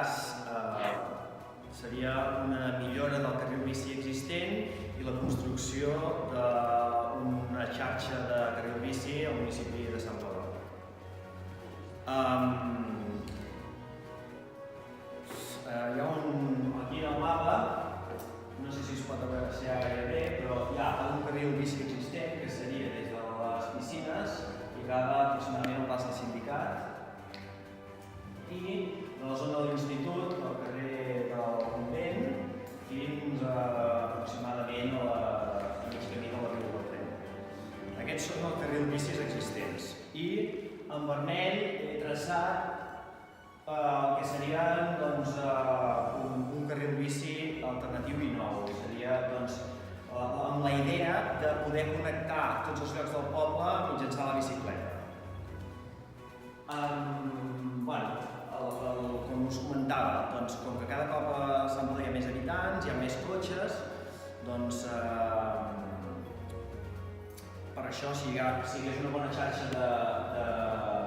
cas seria una millora del carril bici existent i la construcció d'una xarxa de carril bici al municipi de Santpedor. Hi ha aquí al mapa, no sé si es pot apreciar gaire bé, però hi ha un carril bici existent que seria des de les piscines i acaba aproximadament al pas del Sindicat i de la zona de l'institut, del carrer del Convent, fins aproximadament a mig camí de la Riu del Tren. Aquests són els carrils bicis existents i en vermell he traçat el que seria un carril bici alternatiu i nou. Seria amb la idea de poder connectar tots els llocs del poble mitjançant la bicicleta. Com us comentava, com que cada cop a Santpedor hi ha més habitants, hi ha més cotxes, per això, si hi hagués una bona xarxa de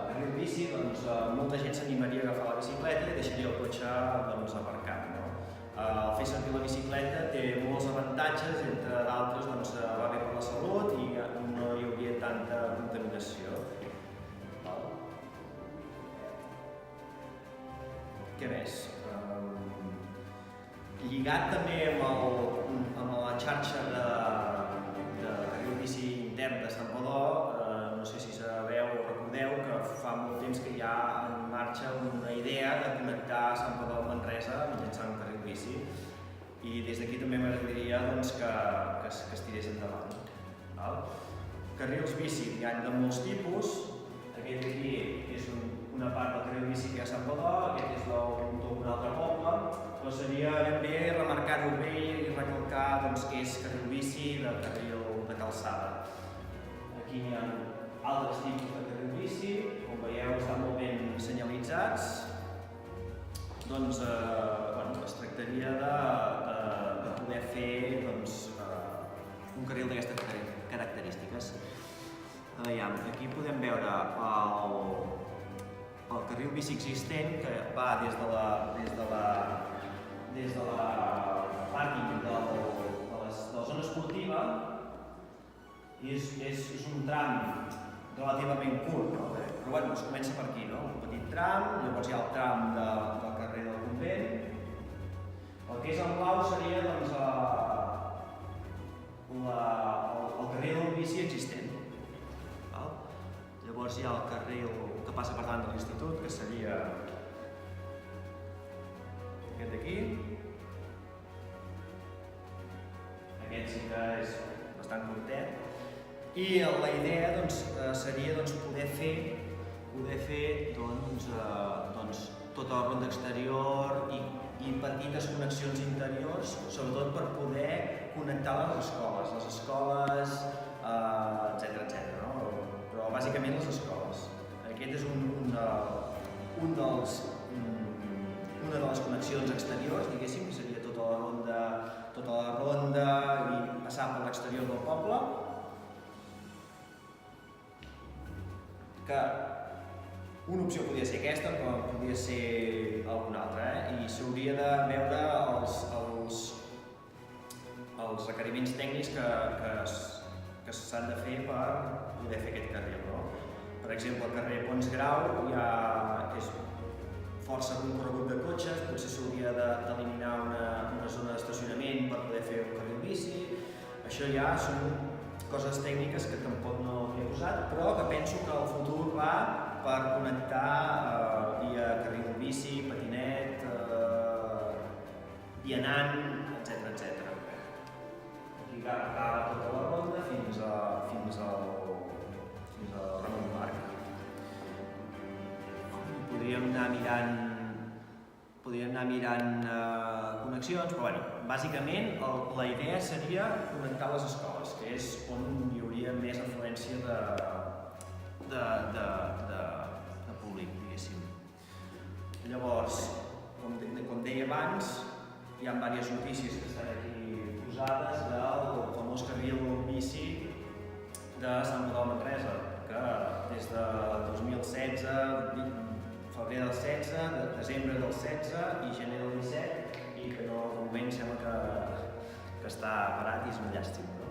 carril bici, molta gent s'animaria a agafar la bicicleta i deixaria el cotxe aparcat. El fer servir la bicicleta té molts avantatges, entre d'altres va bé per la salut i no hi hauria tanta contaminació. Què més? Lligat també amb la xarxa de carril bici intern de Santpedor, no sé si sabeu o recordeu que fa molt temps que hi ha en marxa una idea de connectar Santpedor amb Manresa mitjançant un carril bici i des d'aquí també m'agradaria que es tirés endavant. Carrils bici n'hi ha de molts tipus, aquest aquí és una part del carril bici que hi ha a Santpedor, aquest és d'un altre poble, però seria ben bé remarcar-ho bé i recalcar que és carril bici de carril de calçada. Aquí hi ha altres tipus de carril bici, com veieu estan molt ben senyalitzats. Es tractaria de poder fer un carril d'aquestes característiques. Aquí podem veure el carril bici existent que va des de la pàrquing de la zona esportiva i és un tram relativament curt, però es comença per aquí, un petit tram, llavors hi ha el tram del carrer del Convent. El que és en blau seria el carril bici existent. Llavors hi ha el carril que passa per davant de l'institut, que seria aquest d'aquí. Aquest sí que és bastant curtet. I la idea seria poder fer tota la ronda exterior i petites connexions interiors, sobretot per poder connectar les escoles, etc. Però bàsicament les escoles. Aquest és una de les connexions exteriors, diguéssim, que seria tota la ronda i passar per l'exterior del poble. Que una opció podria ser aquesta, però podria ser alguna altra, i s'hauria de veure els requeriments tècnics que s'han de fer per poder fer aquest carril. Per exemple, el carrer Pons Grau ja és força concorregut de cotxes, potser s'hauria d'eliminar una zona d'estacionament per poder fer un carril bici. Això ja són coses tècniques que tampoc no he posat, però que penso que el futur va per connectar via carril bici, patinet, vianant, etc. Aquí acaba tota la ronda fins al Ramon Parc. Podríem anar mirant connexions, però bàsicament la idea seria connectar les escoles, que és on hi hauria més afluència de públic, diguéssim. Llavors, com deia abans, hi ha diverses notícies que estan aquí posades del famós carril bici de Santpedor a Manresa, que des de 2016 fa febrer del 16, de desembre del 16 i gener del 17, i que no, de moment sembla que està parat i és una llàstima. No?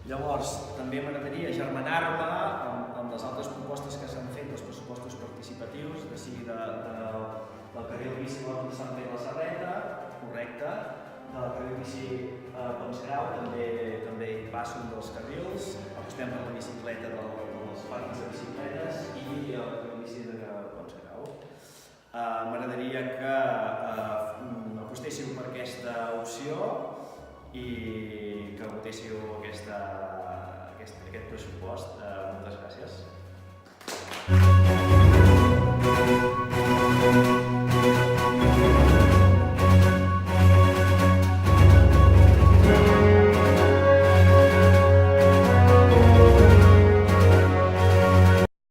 Llavors, també m'agradaria agermanar-me amb les altres propostes que s'han fet dels pressupostos participatius, de sigui del carril bici de Sant Pere de la Serreta, correcte, del carril bici Ponsgrau, també hi passo un dels carrils, apostem per la bicicleta dels parcs de bicicletes i el carril bici de Ponsgrau. M'agradaria que apostéssiu per aquesta opció i que votéssiu aquest pressupost. Moltes gràcies.